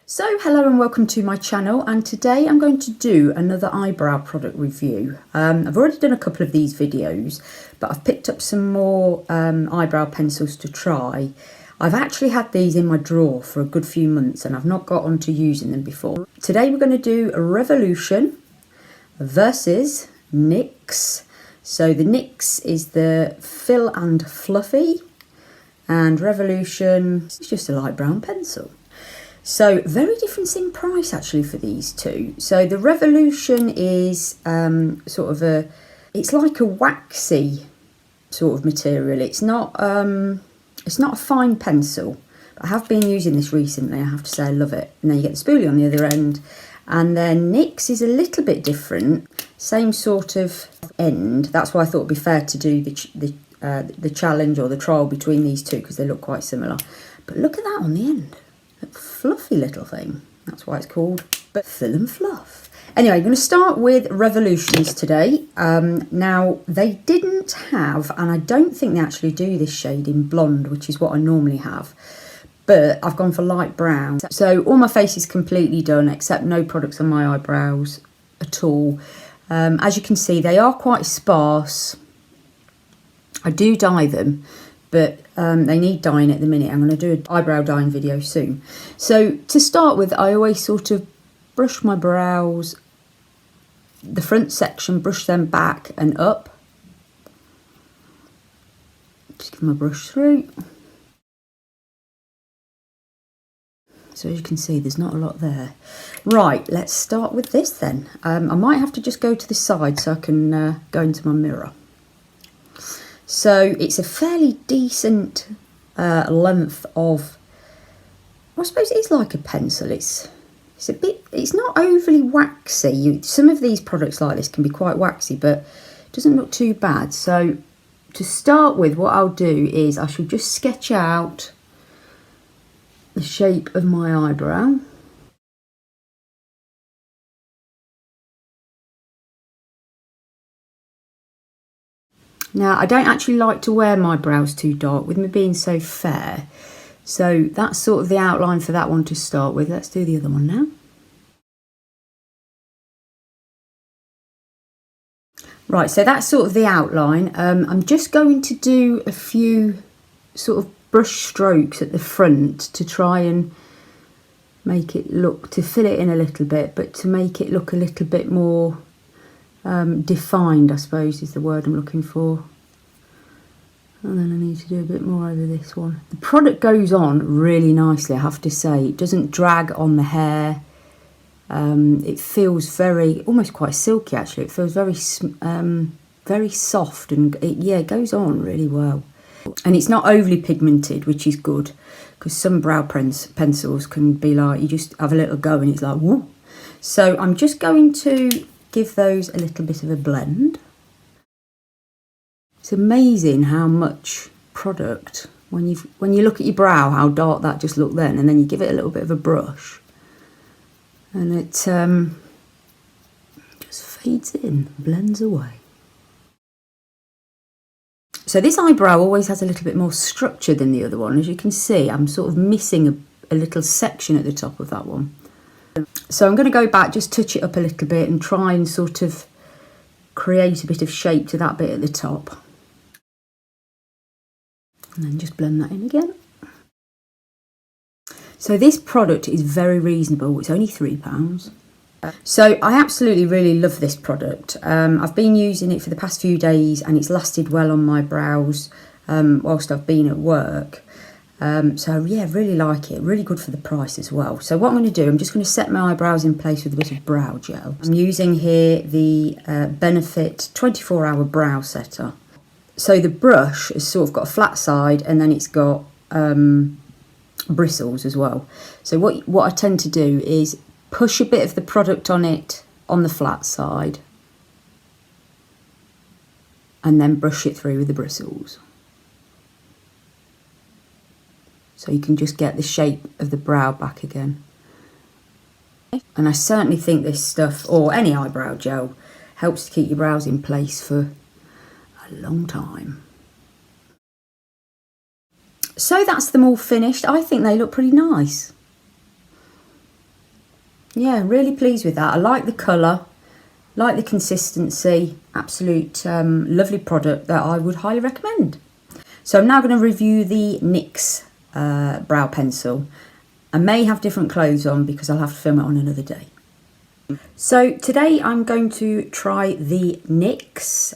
So hello and welcome to my channel, and today I'm going to do another eyebrow product review. I've already done a couple of these videos, but I've picked up some more eyebrow pencils to try. I've actually had these in my drawer for a good few months and I've not got onto using them before. Today we're going to do a Revolution versus NYX. So the NYX is the Fill and Fluffy, and Revolution is just a light brown pencil. So very difference in price actually for these two. So the Revolution is it's like a waxy sort of material. It's not a fine pencil. I have been using this recently, I have to say I love it. And then you get the spoolie on the other end. And then NYX is a little bit different, same sort of end. That's why I thought it'd be fair to do the challenge or the trial between these two, because they look quite similar. But look at that on the end. That fluffy little thing. That's why it's called Fill and Fluff. Anyway, I'm going to start with Revolutions today. Now, they didn't have, and I don't think they actually do this shade in blonde, which is what I normally have. But I've gone for light brown. So all my face is completely done, except no products on my eyebrows at all. As you can see, they are quite sparse. I do dye them, but they need dyeing at the minute. I'm going to do an eyebrow dyeing video soon. So to start with, I always sort of brush my brows, the front section, brush them back and up. Just give my brush through. So as you can see, there's not a lot there. Right, let's start with this then. I might have to just go to the side so I can go into my mirror. So it's a fairly decent length of, I suppose it is like a pencil. It's not overly waxy. Some of these products like this can be quite waxy, but it doesn't look too bad. So to start with, what I'll do is I shall just sketch out the shape of my eyebrow. Now, I don't actually like to wear my brows too dark, with me being so fair. So that's sort of the outline for that one to start with. Let's do the other one now. Right, so that's sort of the outline. I'm just going to do a few sort of brush strokes at the front to try and make it look, to fill it in a little bit, but to make it look a little bit more defined, I suppose is the word I'm looking for. And then I need to do a bit more over this one. The product goes on really nicely, I have to say. It doesn't drag on the hair. It feels almost quite silky actually. It feels very soft, and it goes on really well. And it's not overly pigmented, which is good, because some brow pencils can be like, you just have a little go and it's like, woo. So I'm just going to give those a little bit of a blend. It's amazing how much product, when you look at your brow, how dark that just looked then, and then you give it a little bit of a brush, and it just fades in, blends away. So this eyebrow always has a little bit more structure than the other one. As you can see, I'm sort of missing a little section at the top of that one. So I'm going to go back, just touch it up a little bit and try and sort of create a bit of shape to that bit at the top. And then just blend that in again. So this product is very reasonable. It's only £3. So I absolutely really love this product. I've been using it for the past few days and it's lasted well on my brows whilst I've been at work. So yeah, really like it. Really good for the price as well. So what I'm going to do, I'm just going to set my eyebrows in place with a bit of brow gel. I'm using here the Benefit 24-hour brow setter. So the brush has sort of got a flat side and then it's got bristles as well. So what I tend to do is push a bit of the product on it on the flat side and then brush it through with the bristles. So you can just get the shape of the brow back again. And I certainly think this stuff, or any eyebrow gel, helps to keep your brows in place for a long time. So that's them all finished. I think they look pretty nice. Yeah, really pleased with that. I like the colour, like the consistency, absolute lovely product that I would highly recommend. So I'm now going to review the NYX brow pencil. I may have different clothes on because I'll have to film it on another day. So today I'm going to try the NYX.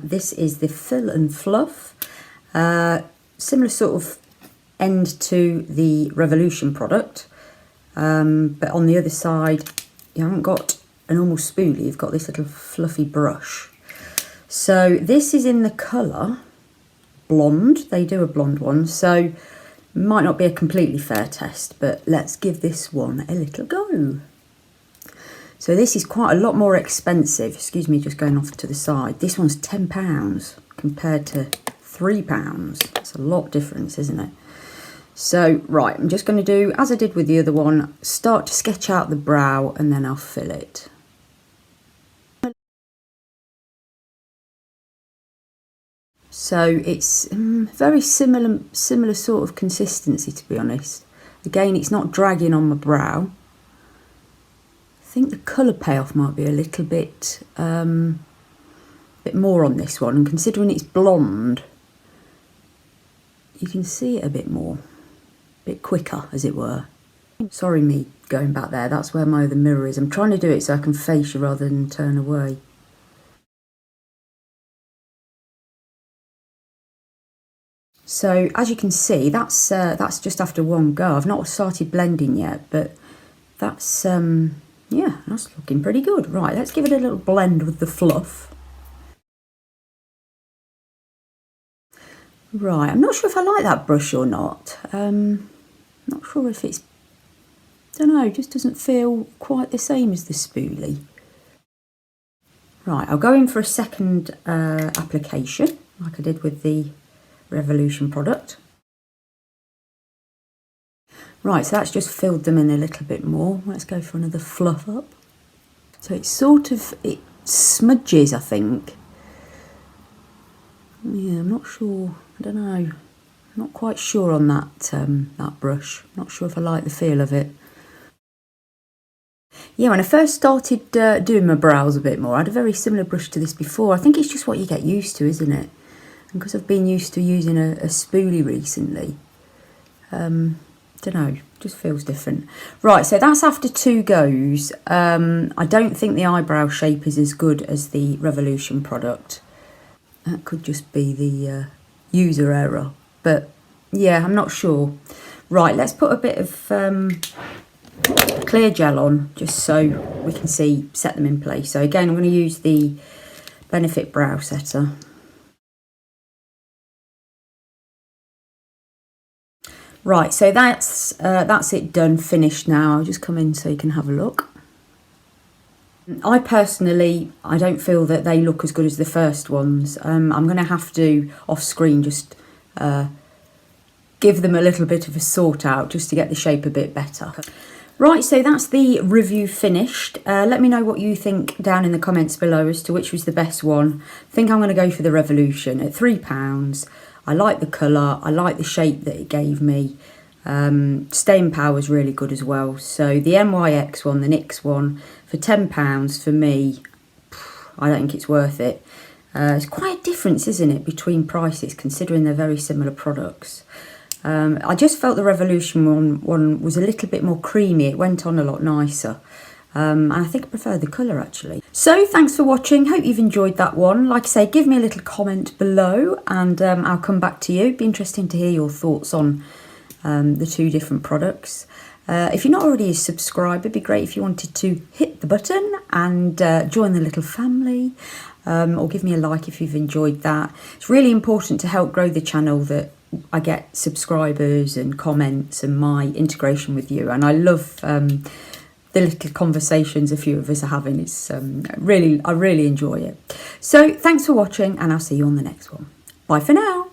This is the Fill and Fluff. Similar sort of end to the Revolution product. But on the other side, you haven't got a normal spoolie, you've got this little fluffy brush. So this is in the colour Blonde. They do a blonde one, so might not be a completely fair test, but let's give this one a little go. So this is quite a lot more expensive. Excuse me, just going off to the side. This one's £10 compared to £3. That's a lot difference, isn't it? So, right, I'm just going to do, as I did with the other one, start to sketch out the brow and then I'll fill it. So it's very similar sort of consistency, to be honest. Again, it's not dragging on my brow. I think the colour payoff might be a little bit more on this one, and considering it's blonde, you can see it a bit more, a bit quicker, as it were. Sorry, me going back there. That's where my other mirror is. I'm trying to do it so I can face you rather than turn away. So as you can see, that's just after one go. I've not started blending yet, but that's yeah, that's looking pretty good. Right, let's give it a little blend with the fluff. Right, I'm not sure if I like that brush or not. Not sure if it's, don't know, it just doesn't feel quite the same as the spoolie. Right, I'll go in for a second application, like I did with the Revolution product. Right, so that's just filled them in a little bit more. Let's go for another fluff up. So it's sort of, it smudges, I think. Yeah, I'm not sure. I don't know. Not quite sure on that that brush. Not sure if I like the feel of it. Yeah, when I first started doing my brows a bit more, I had a very similar brush to this before. I think it's just what you get used to, isn't it? And because I've been used to using a spoolie recently, don't know, just feels different. Right, so that's after 2 goes. I don't think the eyebrow shape is as good as the Revolution product. That could just be the user error, but yeah, I'm not sure. Right, let's put a bit of clear gel on just so we can see, set them in place. So again, I'm going to use the Benefit Brow Setter. Right, so that's it done, finished now. I'll just come in so you can have a look. I personally, I don't feel that they look as good as the first ones. I'm going to have to, off screen, just give them a little bit of a sort out just to get the shape a bit better. Right, so that's the review finished. Let me know what you think down in the comments below as to which was the best one. I think I'm going to go for the Revolution at £3. I like the colour, I like the shape that it gave me. Staying power is really good as well. So the NYX one, the NYX one, for £10 for me, I don't think it's worth it. It's quite a difference, isn't it, between prices, considering they're very similar products. I just felt the Revolution one was a little bit more creamy. It went on a lot nicer. And I think I prefer the colour, actually. So thanks for watching. Hope you've enjoyed that one. Like I say, give me a little comment below and I'll come back to you. It'd be interesting to hear your thoughts on the 2 different products. If you're not already a subscriber, it'd be great if you wanted to hit the button and join the little family, or give me a like if you've enjoyed that. It's really important to help grow the channel that I get subscribers and comments and my integration with you, and I love the little conversations a few of us are having. It's I really enjoy it. So thanks for watching, and I'll see you on the next one. Bye for now.